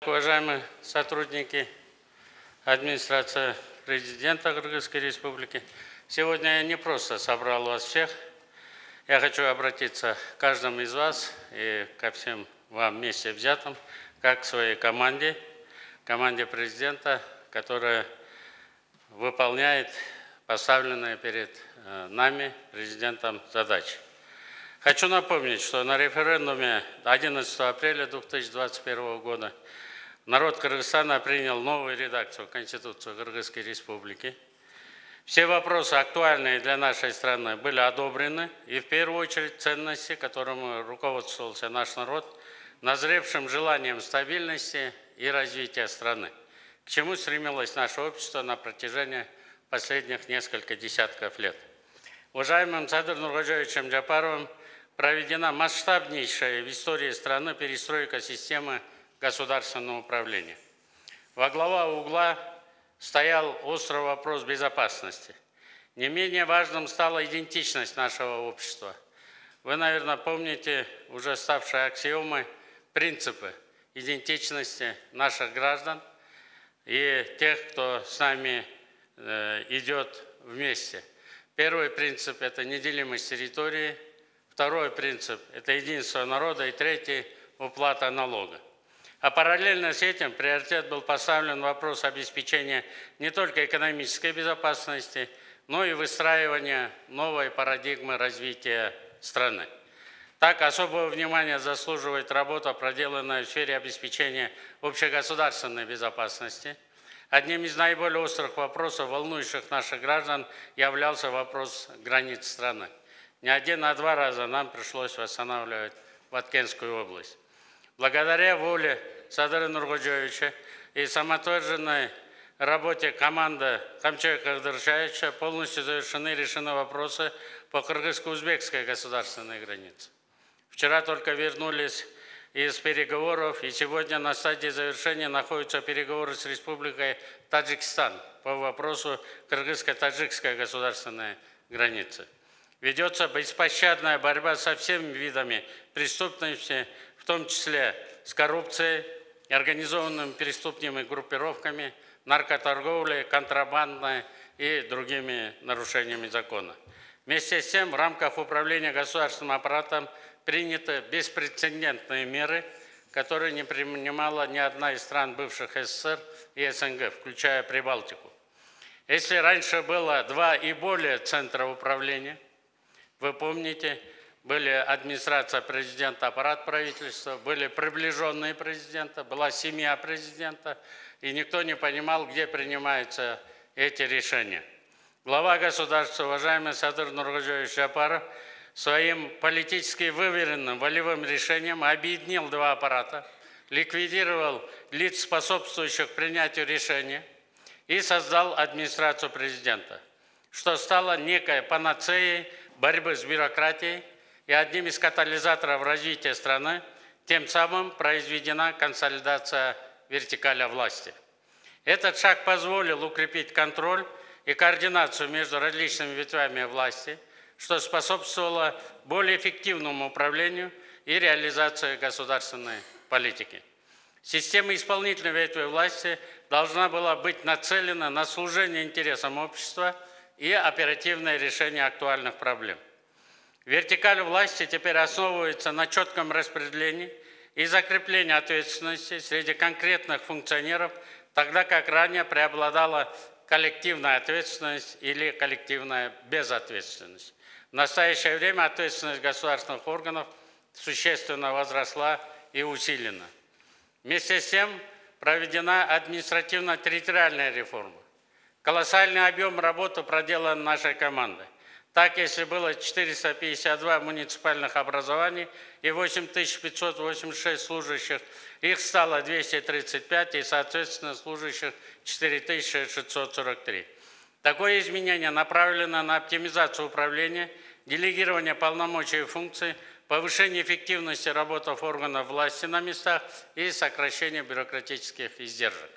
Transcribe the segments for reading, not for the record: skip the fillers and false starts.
Уважаемые сотрудники администрации президента Кыргызской Республики, сегодня я не просто собрал вас всех, я хочу обратиться к каждому из вас и ко всем вам вместе взятым, как к своей команде президента, которая выполняет поставленные перед нами президентом задачи. Хочу напомнить, что на референдуме 11 апреля 2021 года народ Кыргызстана принял новую редакцию Конституции Кыргызской Республики. Все вопросы, актуальные для нашей страны, были одобрены, и в первую очередь ценности, которыми руководствовался наш народ, назревшим желанием стабильности и развития страны, к чему стремилось наше общество на протяжении последних нескольких десятков лет. Уважаемым Садыром Нуркожоевичем Джапаровым проведена масштабнейшая в истории страны перестройка системы государственного управления. Во глава угла стоял острый вопрос безопасности. Не менее важным стала идентичность нашего общества. Вы, наверное, помните уже ставшие аксиомой принципы идентичности наших граждан и тех, кто с нами идет вместе. Первый принцип – это неделимость территории. Второй принцип – это единство народа. И третий – уплата налога. А параллельно с этим приоритет был поставлен вопрос обеспечения не только экономической безопасности, но и выстраивания новой парадигмы развития страны. Так, особого внимания заслуживает работа, проделанная в сфере обеспечения общегосударственной безопасности. Одним из наиболее острых вопросов, волнующих наших граждан, являлся вопрос границ страны. Не один, а два раза нам пришлось восстанавливать Баткенскую область. Благодаря воле Садыра Нуркожоевича и самоотверженной работе команды Камчоя Кадыршаевича полностью завершены и решены вопросы по кыргызско-узбекской государственной границе. Вчера только вернулись из переговоров, и сегодня на стадии завершения находятся переговоры с Республикой Таджикистан по вопросу кыргызско-таджикской государственной границы. Ведется беспощадная борьба со всеми видами преступности, в том числе с коррупцией, организованными преступными группировками, наркоторговлей, контрабандой и другими нарушениями закона. Вместе с тем, в рамках управления государственным аппаратом приняты беспрецедентные меры, которые не принимала ни одна из стран бывших СССР и СНГ, включая Прибалтику. Если раньше было 2 и более центра управления, вы помните, были администрация президента, аппарат правительства, были приближенные президента, была семья президента, и никто не понимал, где принимаются эти решения. Глава государства, уважаемый Садыр Нуркожоевич Джапаров, своим политически выверенным волевым решением объединил 2 аппарата, ликвидировал лиц, способствующих принятию решения, и создал администрацию президента, что стало некой панацеей борьбы с бюрократией и одним из катализаторов развития страны, тем самым произведена консолидация вертикали власти. Этот шаг позволил укрепить контроль и координацию между различными ветвями власти, что способствовало более эффективному управлению и реализации государственной политики. Система исполнительной ветви власти должна была быть нацелена на служение интересам общества и оперативное решение актуальных проблем. Вертикаль власти теперь основывается на четком распределении и закреплении ответственности среди конкретных функционеров, тогда как ранее преобладала коллективная ответственность или коллективная безответственность. В настоящее время ответственность государственных органов существенно возросла и усилена. Вместе с тем проведена административно-территориальная реформа. Колоссальный объем работы проделан нашей командой. Так, если было 452 муниципальных образований и 8586 служащих, их стало 235 и, соответственно, служащих 4643. Такое изменение направлено на оптимизацию управления, делегирование полномочий и функций, повышение эффективности работы органов власти на местах и сокращение бюрократических издержек.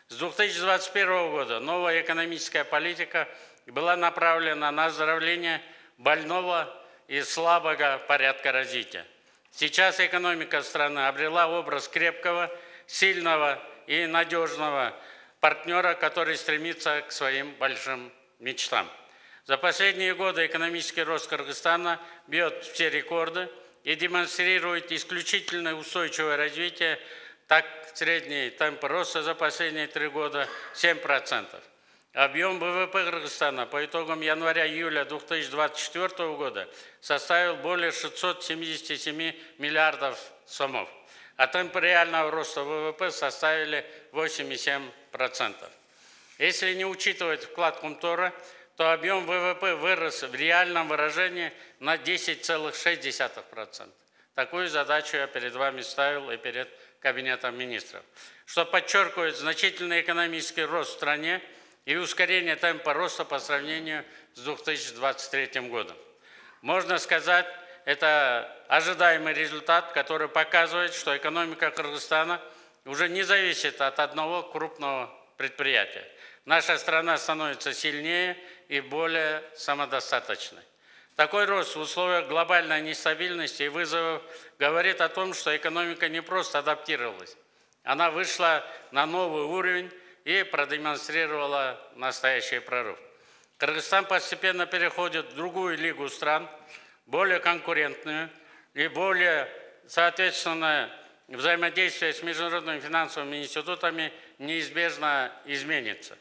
С 2021 года новая экономическая политика была направлена на оздоровление больного и слабого порядка развития. Сейчас экономика страны обрела образ крепкого, сильного и надежного партнера, который стремится к своим большим мечтам. За последние годы экономический рост Кыргызстана бьет все рекорды и демонстрирует исключительно устойчивое развитие. Так, средний темп роста за последние 3 года 7%. Объем ВВП Кыргызстана по итогам января-июля 2024 года составил более 677 миллиардов сомов, а темпы реального роста ВВП составили 8,7%. Если не учитывать вклад Кумтора, то объем ВВП вырос в реальном выражении на 10,6%. Такую задачу я перед вами ставил и перед Кабинетом министров, что подчеркивает значительный экономический рост в стране и ускорение темпа роста по сравнению с 2023 годом. Можно сказать, это ожидаемый результат, который показывает, что экономика Кыргызстана уже не зависит от одного крупного предприятия. Наша страна становится сильнее и более самодостаточной. Такой рост в условиях глобальной нестабильности и вызовов говорит о том, что экономика не просто адаптировалась, она вышла на новый уровень и продемонстрировала настоящий прорыв. Кыргызстан постепенно переходит в другую лигу стран, более конкурентную и более, соответственно, взаимодействие с международными финансовыми институтами неизбежно изменится.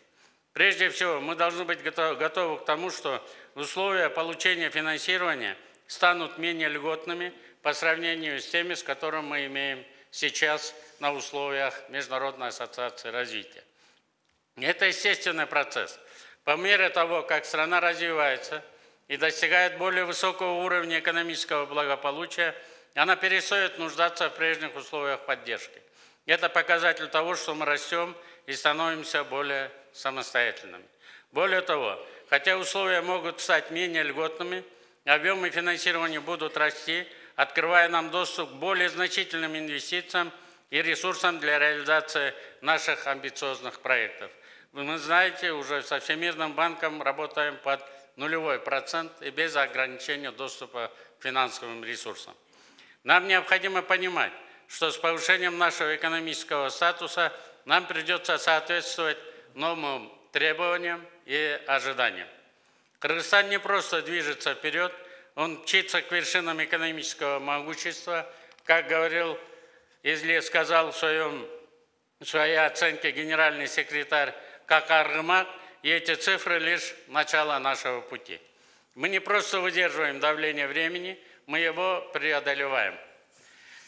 Прежде всего, мы должны быть готовы к тому, что условия получения финансирования станут менее льготными по сравнению с теми, с которыми мы имеем сейчас на условиях Международной ассоциации развития. Это естественный процесс. По мере того, как страна развивается и достигает более высокого уровня экономического благополучия, она перестает нуждаться в прежних условиях поддержки. Это показатель того, что мы растем и становимся более самостоятельными. Более того, хотя условия могут стать менее льготными, объемы финансирования будут расти, открывая нам доступ к более значительным инвестициям и ресурсам для реализации наших амбициозных проектов. Вы знаете, уже со Всемирным банком работаем под 0% и без ограничения доступа к финансовым ресурсам. Нам необходимо понимать, что с повышением нашего экономического статуса нам придется соответствовать новым требованиям и ожиданиям. Кыргызстан не просто движется вперед, он мчится к вершинам экономического могущества, как говорил или сказал в своей оценке генеральный секретарь как аргумент, и эти цифры лишь начало нашего пути. Мы не просто выдерживаем давление времени, мы его преодолеваем.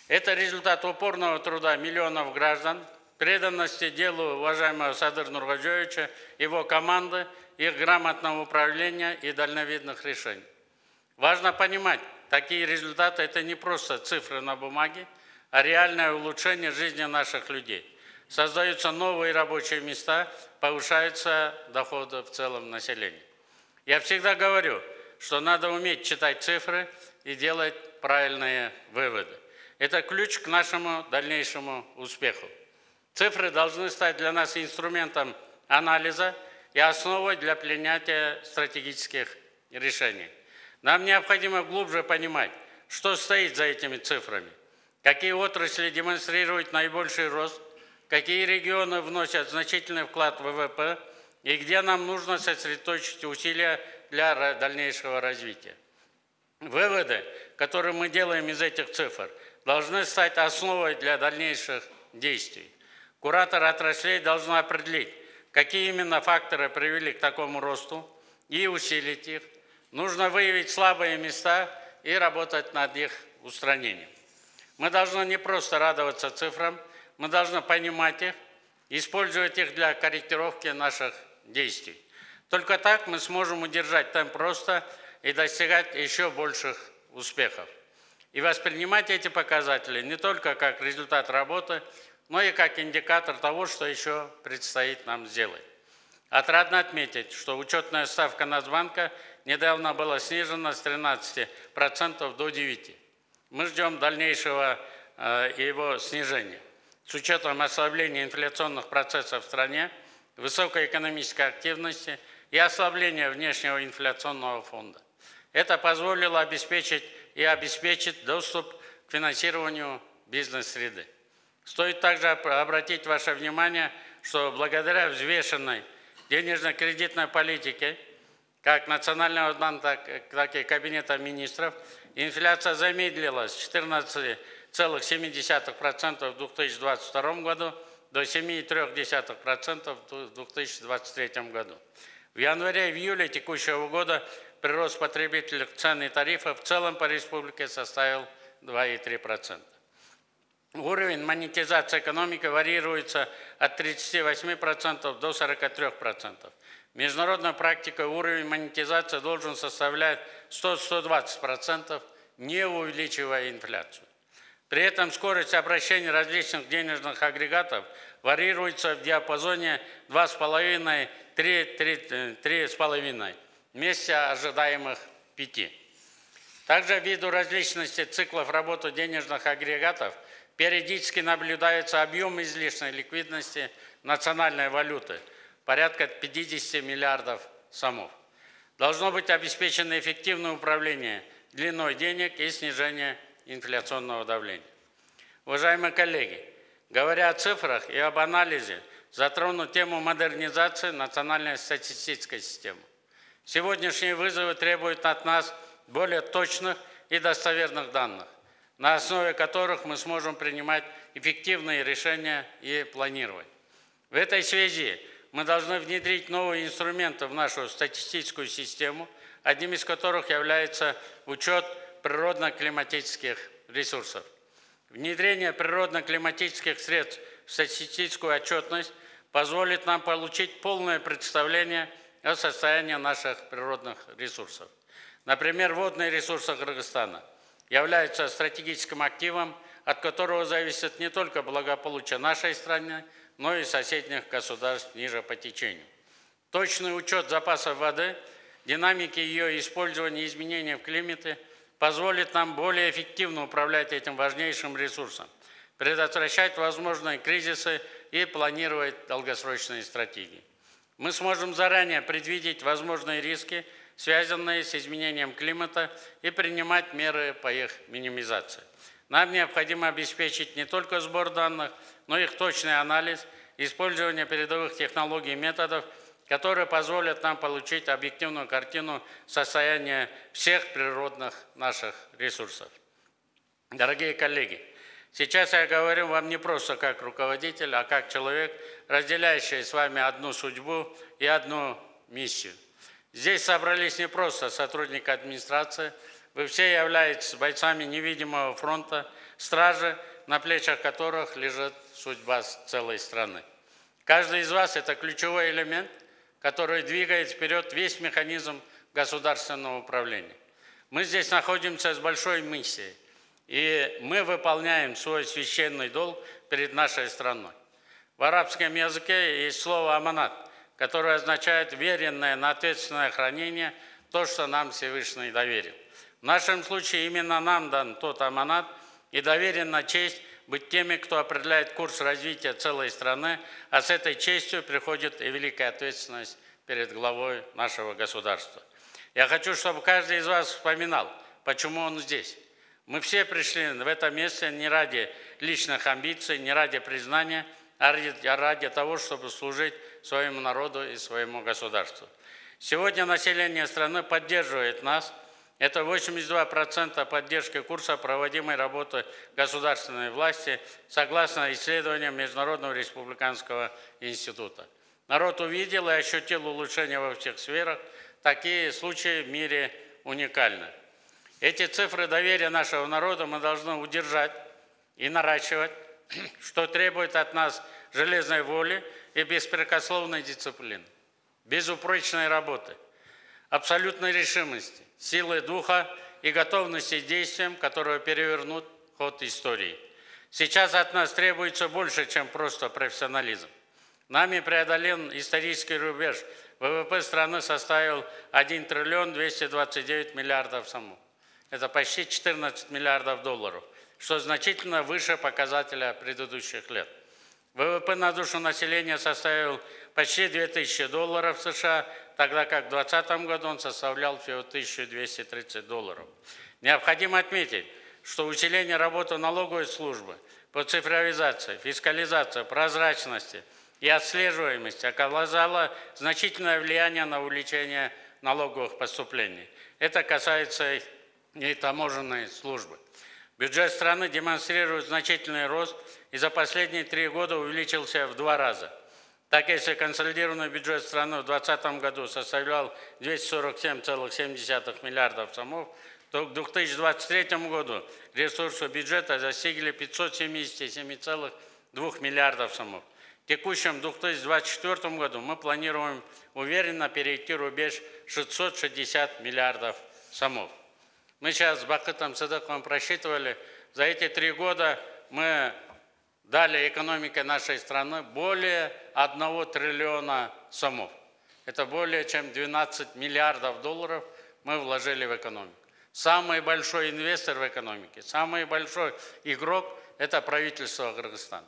Это результат упорного труда миллионов граждан, преданности делу уважаемого Садыр Нургожоевича, его команды, их грамотного управления и дальновидных решений. Важно понимать, такие результаты – это не просто цифры на бумаге, а реальное улучшение жизни наших людей. Создаются новые рабочие места, повышаются доходы в целом населения. Я всегда говорю, что надо уметь читать цифры и делать правильные выводы. Это ключ к нашему дальнейшему успеху. Цифры должны стать для нас инструментом анализа и основой для принятия стратегических решений. Нам необходимо глубже понимать, что стоит за этими цифрами, какие отрасли демонстрируют наибольший рост, какие регионы вносят значительный вклад в ВВП и где нам нужно сосредоточить усилия для дальнейшего развития. Выводы, которые мы делаем из этих цифр, должны стать основой для дальнейших действий. Куратор отраслей должен определить, какие именно факторы привели к такому росту и усилить их. Нужно выявить слабые места и работать над их устранением. Мы должны не просто радоваться цифрам, мы должны понимать их, использовать их для корректировки наших действий. Только так мы сможем удержать темп роста и достигать еще больших успехов. И воспринимать эти показатели не только как результат работы, но и как индикатор того, что еще предстоит нам сделать. Отрадно отметить, что учетная ставка Нацбанка недавно была снижена с 13% до 9%. Мы ждем дальнейшего его снижения. С учетом ослабления инфляционных процессов в стране, высокой экономической активности и ослабления внешнего инфляционного фонда. Это позволило обеспечить и обеспечит доступ к финансированию бизнес-среды. Стоит также обратить ваше внимание, что благодаря взвешенной денежно-кредитной политике, как Национального банка, так и Кабинета министров, инфляция замедлилась с 14,7% в 2022 году до 7,3% в 2023 году. В январе и в июле текущего года прирост потребительных цен и тарифов в целом по республике составил 2,3%. Уровень монетизации экономики варьируется от 38% до 43%. Международная практика уровень монетизации должен составлять 100-120%, не увеличивая инфляцию. При этом скорость обращения различных денежных агрегатов варьируется в диапазоне 2,5-3,5 вместе ожидаемых 5. Также ввиду различности циклов работы денежных агрегатов периодически наблюдается объем излишней ликвидности национальной валюты, порядка 50 миллиардов сомов. Должно быть обеспечено эффективное управление длиной денег и снижение инфляционного давления. Уважаемые коллеги, говоря о цифрах и об анализе, затрону тему модернизации национальной статистической системы. Сегодняшние вызовы требуют от нас более точных и достоверных данных, на основе которых мы сможем принимать эффективные решения и планировать. В этой связи мы должны внедрить новые инструменты в нашу статистическую систему, одним из которых является учет природно-климатических ресурсов. Внедрение природно-климатических средств в статистическую отчетность позволит нам получить полное представление о состоянии наших природных ресурсов. Например, водные ресурсы Кыргызстана являются стратегическим активом, от которого зависит не только благополучие нашей страны, но и соседних государств ниже по течению. Точный учет запасов воды, динамики ее использования и изменения в климате позволит нам более эффективно управлять этим важнейшим ресурсом, предотвращать возможные кризисы и планировать долгосрочные стратегии. Мы сможем заранее предвидеть возможные риски, связанные с изменением климата, и принимать меры по их минимизации. Нам необходимо обеспечить не только сбор данных, но и их точный анализ, использование передовых технологий и методов, которые позволят нам получить объективную картину состояния всех природных наших ресурсов. Дорогие коллеги, сейчас я говорю вам не просто как руководитель, а как человек, разделяющий с вами одну судьбу и одну миссию. Здесь собрались не просто сотрудники администрации, вы все являетесь бойцами невидимого фронта, стражи, на плечах которых лежит судьба целой страны. Каждый из вас – это ключевой элемент, который двигает вперед весь механизм государственного управления. Мы здесь находимся с большой миссией, и мы выполняем свой священный долг перед нашей страной. В арабском языке есть слово «аманат», которое означает «веренное на ответственное хранение то, что нам Всевышний доверил». В нашем случае именно нам дан тот аманат и доверена честь быть теми, кто определяет курс развития целой страны, а с этой честью приходит и великая ответственность перед главой нашего государства. Я хочу, чтобы каждый из вас вспоминал, почему он здесь. Мы все пришли в это место не ради личных амбиций, не ради признания, а ради того, чтобы служить своему народу и своему государству. Сегодня население страны поддерживает нас. Это 82% поддержки курса проводимой работы государственной власти согласно исследованиям Международного республиканского института. Народ увидел и ощутил улучшения во всех сферах. Такие случаи в мире уникальны. Эти цифры доверия нашего народа мы должны удержать и наращивать, что требует от нас железной воли и беспрекословной дисциплины, безупречной работы, абсолютной решимости, силы духа и готовности к действиям, которые перевернут ход истории. Сейчас от нас требуется больше, чем просто профессионализм. Нами преодолен исторический рубеж. ВВП страны составил 1 триллион 229 миллиардов сомов. Это почти 14 миллиардов долларов, что значительно выше показателя предыдущих лет. ВВП на душу населения составил почти 2000 долларов США, тогда как в 2020 году он составлял всего 1230 долларов. Необходимо отметить, что усиление работы налоговой службы, по цифровизации, фискализации, прозрачности и отслеживаемости оказала значительное влияние на увеличение налоговых поступлений. Это касается и таможенной службы. Бюджет страны демонстрирует значительный рост и за последние 3 года увеличился в 2 раза. Так, если консолидированный бюджет страны в 2020 году составлял 247,7 миллиардов сомов, то к 2023 году ресурсы бюджета достигли 577,2 миллиардов сомов. В текущем 2024 году мы планируем уверенно перейти рубеж 660 миллиардов сомов. Мы сейчас с Бакытом Сыдыковым просчитывали, за эти 3 года мы дали экономике нашей страны более 1 триллиона сомов. Это более чем 12 миллиардов долларов мы вложили в экономику. Самый большой инвестор в экономике, самый большой игрок – это правительство Кыргызстана.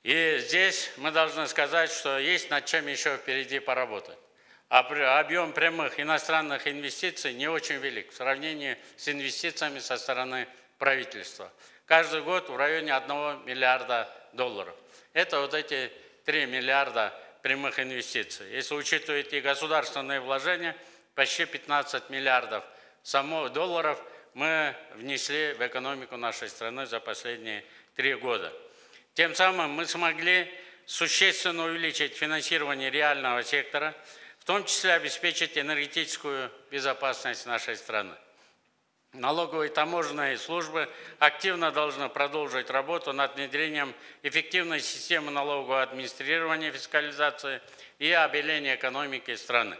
И здесь мы должны сказать, что есть над чем еще впереди поработать. Объем прямых иностранных инвестиций не очень велик в сравнении с инвестициями со стороны правительства. Каждый год в районе 1 миллиарда долларов. Это вот эти 3 миллиарда прямых инвестиций. Если учитывать и государственные вложения, почти 15 миллиардов долларов мы внесли в экономику нашей страны за последние 3 года. Тем самым мы смогли существенно увеличить финансирование реального сектора, в том числе обеспечить энергетическую безопасность нашей страны. Налоговые и таможенные службы активно должны продолжить работу над внедрением эффективной системы налогового администрирования, фискализации и обеления экономики страны.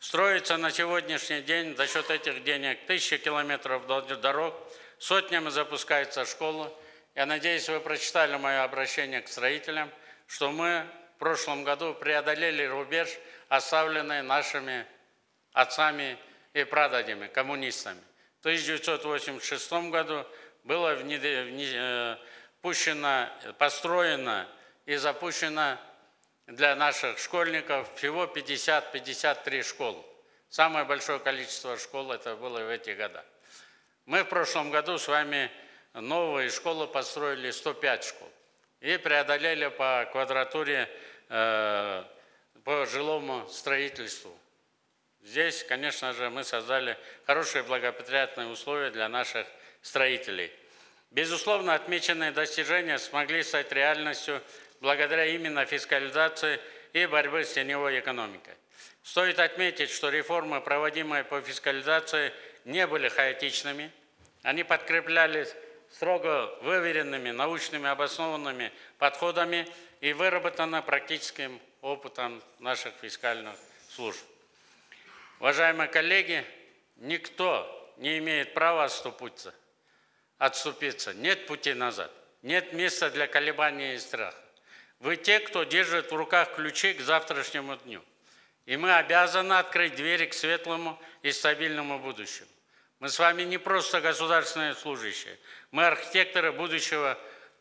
Строится на сегодняшний день за счет этих денег 1000 километров дорог, сотнями запускается школа. Я надеюсь, вы прочитали мое обращение к строителям, что мы в прошлом году преодолели рубеж, оставленный нашими отцами и прадедами, коммунистами. В 1986 году было построено и запущено для наших школьников всего 50-53 школы. Самое большое количество школ это было в эти годы. Мы в прошлом году с вами новые школы построили 105 школ и преодолели по квадратуре, по жилому строительству. Здесь, конечно же, мы создали хорошие благоприятные условия для наших строителей. Безусловно, отмеченные достижения смогли стать реальностью благодаря именно фискализации и борьбе с теневой экономикой. Стоит отметить, что реформы, проводимые по фискализации, не были хаотичными. Они подкреплялись строго выверенными, научными обоснованными подходами и выработаны практическим опытом наших фискальных служб. Уважаемые коллеги, никто не имеет права отступиться. Нет пути назад, нет места для колебаний и страха. Вы те, кто держит в руках ключи к завтрашнему дню. И мы обязаны открыть двери к светлому и стабильному будущему. Мы с вами не просто государственные служащие, мы архитекторы будущего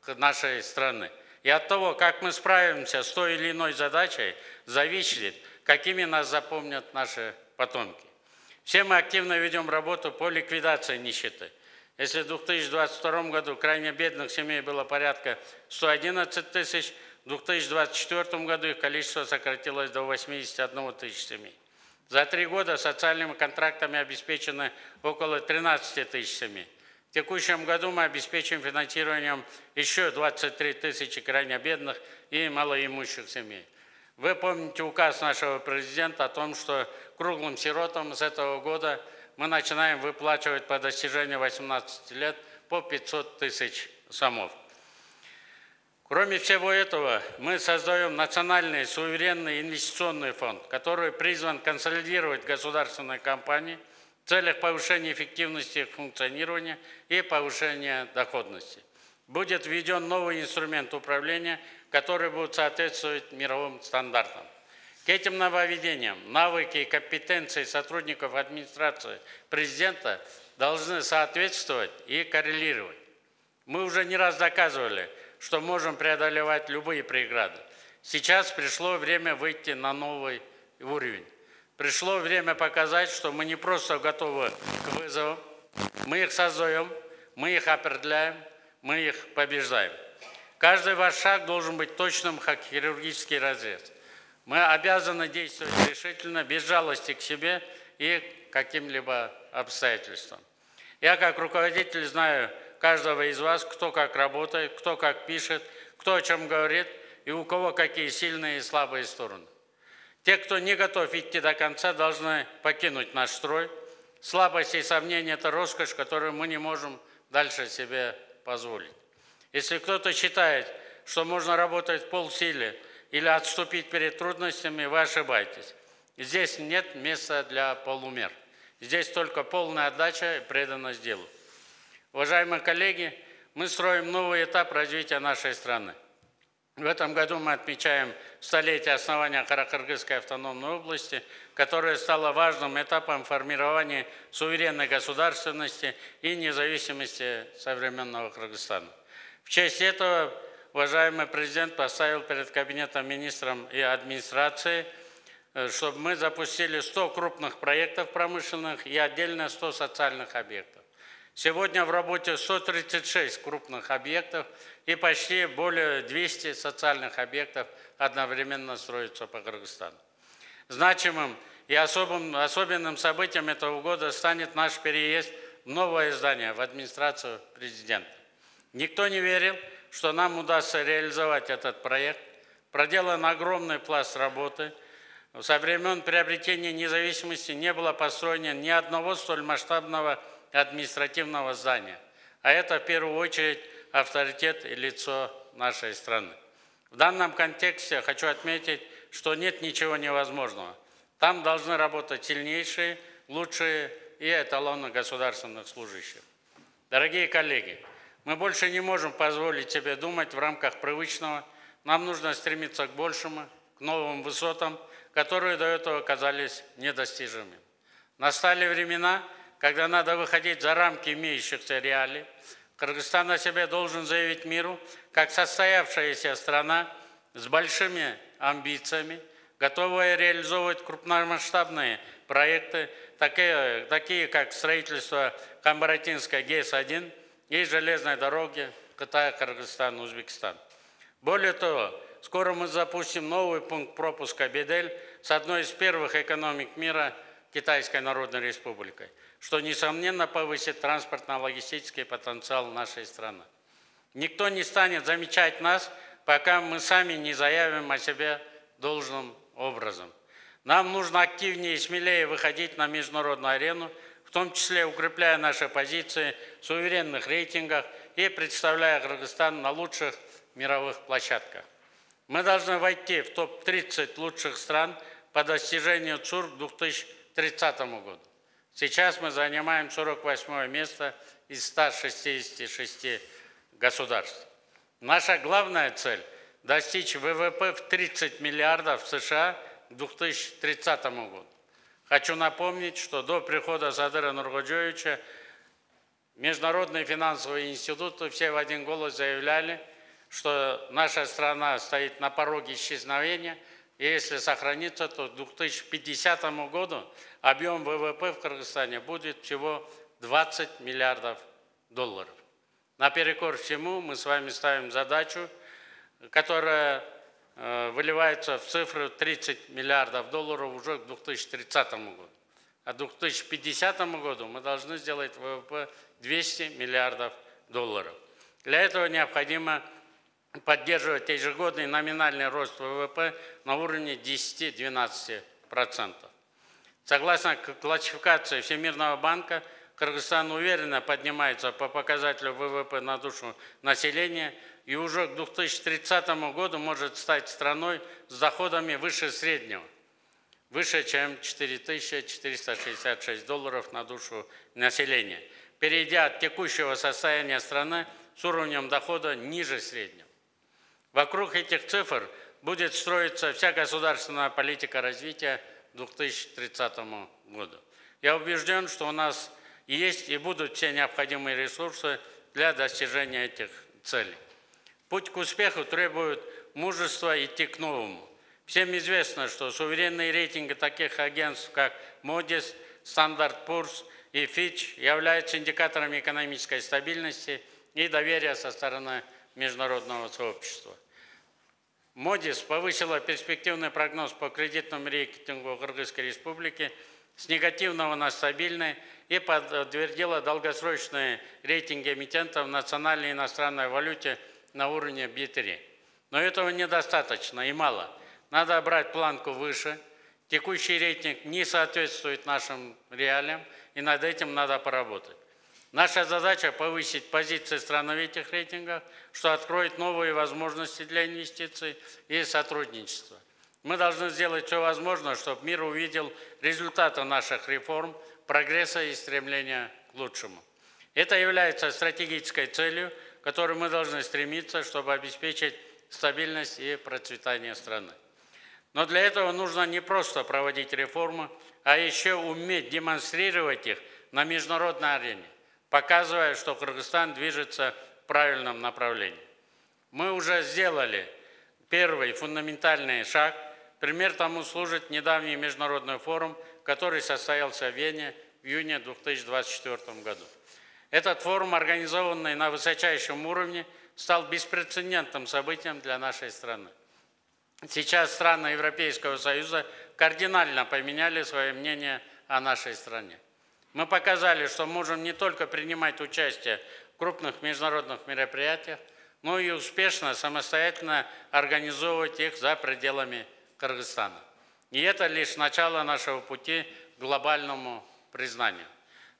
нашей страны. И от того, как мы справимся с той или иной задачей, зависит, какими нас запомнят наши потомки. Все мы активно ведем работу по ликвидации нищеты. Если в 2022 году крайне бедных семей было порядка 111 тысяч, в 2024 году их количество сократилось до 81 тысяч семей. За 3 года социальными контрактами обеспечены около 13 тысяч семей. В текущем году мы обеспечим финансированием еще 23 тысячи крайне бедных и малоимущих семей. Вы помните указ нашего президента о том, что круглым сиротам с этого года мы начинаем выплачивать по достижению 18 лет по 500 тысяч сомов. Кроме всего этого, мы создаем национальный суверенный инвестиционный фонд, который призван консолидировать государственные компании в целях повышения эффективности их функционирования и повышения доходности. Будет введен новый инструмент управления, который будет соответствовать мировым стандартам. К этим нововведениям навыки и компетенции сотрудников администрации президента должны соответствовать и коррелировать. Мы уже не раз доказывали, что можем преодолевать любые преграды. Сейчас пришло время выйти на новый уровень. Пришло время показать, что мы не просто готовы к вызовам, мы их создаем, мы их определяем, мы их побеждаем. Каждый ваш шаг должен быть точным, как хирургический разрез. Мы обязаны действовать решительно, без жалости к себе и к каким-либо обстоятельствам. Я как руководитель знаю каждого из вас, кто как работает, кто как пишет, кто о чем говорит и у кого какие сильные и слабые стороны. Те, кто не готов идти до конца, должны покинуть наш строй. Слабость и сомнения – это роскошь, которую мы не можем дальше себе позволить. Если кто-то считает, что можно работать в полсилы или отступить перед трудностями, вы ошибаетесь. Здесь нет места для полумер. Здесь только полная отдача и преданность делу. Уважаемые коллеги, мы строим новый этап развития нашей страны. В этом году мы отмечаем столетие основания Каракыргызской автономной области, которая стала важным этапом формирования суверенной государственности и независимости современного Кыргызстана. В честь этого уважаемый президент поставил перед Кабинетом министров и администрацией, чтобы мы запустили 100 крупных проектов промышленных и отдельно 100 социальных объектов. Сегодня в работе 136 крупных объектов и почти более 200 социальных объектов одновременно строятся по Кыргызстану. Значимым и особенным событием этого года станет наш переезд в новое здание, в администрацию президента. Никто не верил, что нам удастся реализовать этот проект. Проделан огромный пласт работы. Со времен приобретения независимости не было построено ни одного столь масштабного административного здания. А это в первую очередь авторитет и лицо нашей страны. В данном контексте хочу отметить, что нет ничего невозможного. Там должны работать сильнейшие, лучшие и эталоны государственных служащих. Дорогие коллеги, мы больше не можем позволить себе думать в рамках привычного. Нам нужно стремиться к большему, к новым высотам, которые до этого казались недостижимыми. Настали времена, когда надо выходить за рамки имеющихся реалий. Кыргызстан о себе должен заявить миру, как состоявшаяся страна с большими амбициями, готовая реализовывать крупномасштабные проекты, такие как строительство Камбаратинской ГЭС-1 и железной дороги Китай, Кыргызстан, Узбекистан. Более того, скоро мы запустим новый пункт пропуска Бедель с одной из первых экономик мира Китайской Народной Республикой, что, несомненно, повысит транспортно-логистический потенциал нашей страны. Никто не станет замечать нас, пока мы сами не заявим о себе должным образом. Нам нужно активнее и смелее выходить на международную арену, в том числе укрепляя наши позиции в суверенных рейтингах и представляя Кыргызстан на лучших мировых площадках. Мы должны войти в топ-30 лучших стран по достижению ЦУР к 2030 году. Сейчас мы занимаем 48 место из 166 государств. Наша главная цель – достичь ВВП в 30 миллиардов США к 2030 году. Хочу напомнить, что до прихода Садыра Нуркоджоевича международные финансовые институты все в один голос заявляли, что наша страна стоит на пороге исчезновения, и если сохранится, то к 2050 году объем ВВП в Кыргызстане будет всего 20 миллиардов долларов. Наперекор всему мы с вами ставим задачу, которая выливается в цифру 30 миллиардов долларов уже к 2030 году. А к 2050 году мы должны сделать ВВП 200 миллиардов долларов. Для этого необходимо поддерживать ежегодный номинальный рост ВВП на уровне 10-12%. Согласно классификации Всемирного банка, Кыргызстан уверенно поднимается по показателю ВВП на душу населения и уже к 2030 году может стать страной с доходами выше среднего, выше, чем 4466 долларов на душу населения, перейдя от текущего состояния страны с уровнем дохода ниже среднего. Вокруг этих цифр будет строиться вся государственная политика развития к 2030 году. Я убежден, что у нас есть и будут все необходимые ресурсы для достижения этих целей. Путь к успеху требует мужества идти к новому. Всем известно, что суверенные рейтинги таких агентств, как Moody's, Standard & Poor's и Fitch, являются индикаторами экономической стабильности и доверия со стороны международного сообщества. Moody's повысила перспективный прогноз по кредитному рейтингу Кыргызской Республики с негативного на стабильный и подтвердила долгосрочные рейтинги эмитентов в национальной и иностранной валюте на уровне B3. Но этого недостаточно и мало. Надо брать планку выше. Текущий рейтинг не соответствует нашим реалиям, и над этим надо поработать. Наша задача – повысить позиции страны в этих рейтингах, что откроет новые возможности для инвестиций и сотрудничества. Мы должны сделать все возможное, чтобы мир увидел результаты наших реформ, прогресса и стремления к лучшему. Это является стратегической целью, к которой мы должны стремиться, чтобы обеспечить стабильность и процветание страны. Но для этого нужно не просто проводить реформы, а еще уметь демонстрировать их на международной арене, показывая, что Кыргызстан движется в правильном направлении. Мы уже сделали первый фундаментальный шаг. Пример тому служит недавний международный форум, который состоялся в Вене в июне 2024 году. Этот форум, организованный на высочайшем уровне, стал беспрецедентным событием для нашей страны. Сейчас страны Европейского Союза кардинально поменяли свое мнение о нашей стране. Мы показали, что можем не только принимать участие в крупных международных мероприятиях, но и успешно самостоятельно организовывать их за пределами Кыргызстана. И это лишь начало нашего пути к глобальному признанию.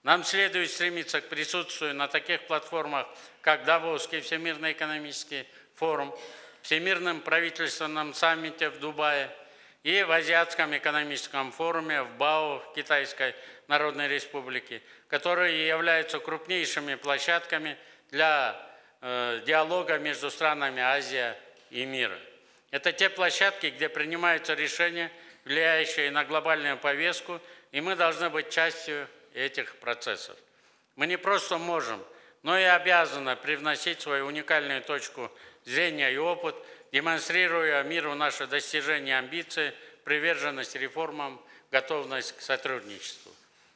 Нам следует стремиться к присутствию на таких платформах, как Давосский Всемирный экономический форум, Всемирном правительственном саммите в Дубае и в Азиатском экономическом форуме в БАО в Китайской Народной Республике, которые являются крупнейшими площадками для диалога между странами Азии и мира. Это те площадки, где принимаются решения, влияющие на глобальную повестку, и мы должны быть частью этих процессов. Мы не просто можем, но и обязаны привносить свою уникальную точку зрения и опыт, демонстрируя миру наши достижения и амбиции, приверженность реформам, готовность к сотрудничеству.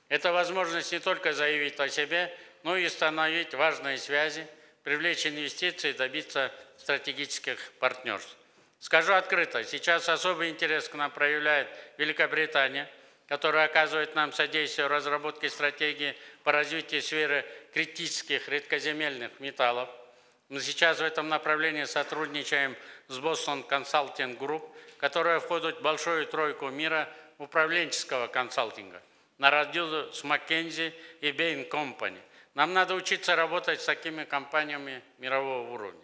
Это возможность не только заявить о себе, но и установить важные связи, привлечь инвестиции и добиться стратегических партнерств. Скажу открыто, сейчас особый интерес к нам проявляет Великобритания, которая оказывает нам содействие в разработке стратегии по развитию сферы критических редкоземельных металлов. Мы сейчас в этом направлении сотрудничаем с Boston Consulting Group, которая входит в большую тройку мира управленческого консалтинга, наряду с McKinsey и Bain Company. Нам надо учиться работать с такими компаниями мирового уровня.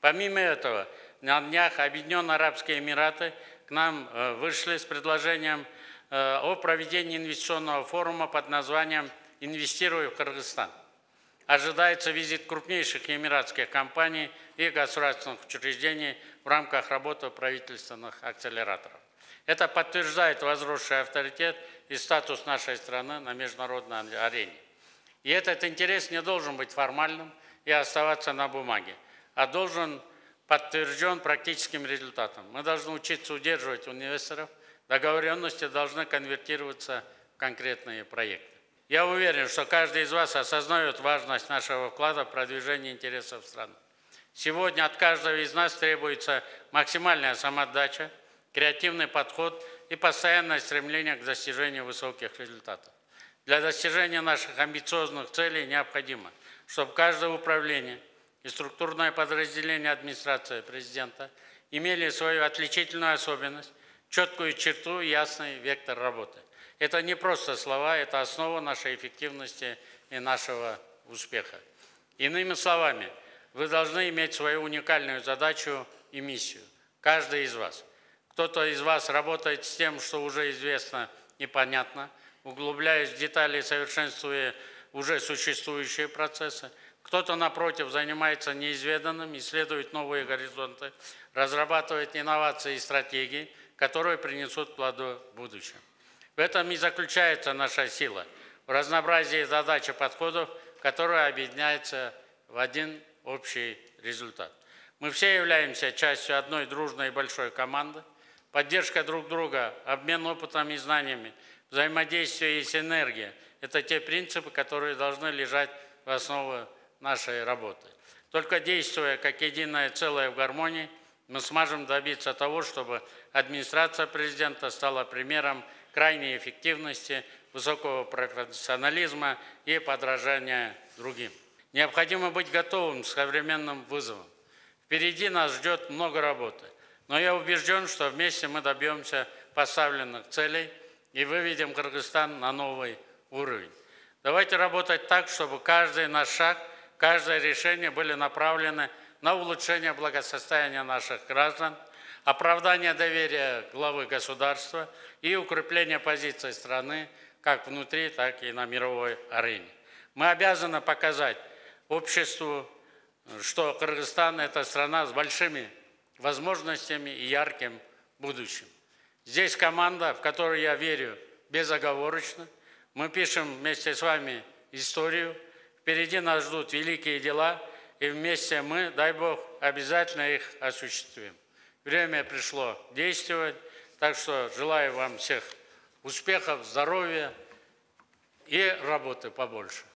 Помимо этого, на днях Объединенные Арабские Эмираты к нам вышли с предложением о проведении инвестиционного форума под названием «Инвестируй в Кыргызстан». Ожидается визит крупнейших эмиратских компаний и государственных учреждений в рамках работы правительственных акселераторов. Это подтверждает возросший авторитет и статус нашей страны на международной арене. И этот интерес не должен быть формальным и оставаться на бумаге, а должен подтвержден практическим результатом. Мы должны учиться удерживать инвесторов, договоренности должны конвертироваться в конкретные проекты. Я уверен, что каждый из вас осознает важность нашего вклада в продвижение интересов страны. Сегодня от каждого из нас требуется максимальная самоотдача, креативный подход и постоянное стремление к достижению высоких результатов. Для достижения наших амбициозных целей необходимо, чтобы каждое управление и структурное подразделение администрации президента имели свою отличительную особенность, четкую черту и ясный вектор работы. Это не просто слова, это основа нашей эффективности и нашего успеха. Иными словами, вы должны иметь свою уникальную задачу и миссию. Каждый из вас. Кто-то из вас работает с тем, что уже известно и понятно, углубляясь в детали, совершенствуя уже существующие процессы. Кто-то, напротив, занимается неизведанным, исследует новые горизонты, разрабатывает инновации и стратегии, которые принесут плоды в будущем. В этом и заключается наша сила, в разнообразии задач и подходов, которые объединяются в один общий результат. Мы все являемся частью одной дружной и большой команды. Поддержка друг друга, обмен опытом и знаниями, взаимодействие и синергия – это те принципы, которые должны лежать в основе нашей работы. Только действуя как единое целое в гармонии, мы сможем добиться того, чтобы администрация президента стала примером крайней эффективности, высокого профессионализма и подражания другим. Необходимо быть готовым к современным вызовам. Впереди нас ждет много работы, но я убежден, что вместе мы добьемся поставленных целей и выведем Кыргызстан на новый уровень. Давайте работать так, чтобы каждый наш шаг, каждое решение были направлены на улучшение благосостояния наших граждан, оправдание доверия главы государства и укрепление позиций страны как внутри, так и на мировой арене. Мы обязаны показать обществу, что Кыргызстан – это страна с большими возможностями и ярким будущим. Здесь команда, в которую я верю безоговорочно. Мы пишем вместе с вами историю. Впереди нас ждут великие дела, и вместе мы, дай Бог, обязательно их осуществим. Время пришло действовать, так что желаю вам всех успехов, здоровья и работы побольше.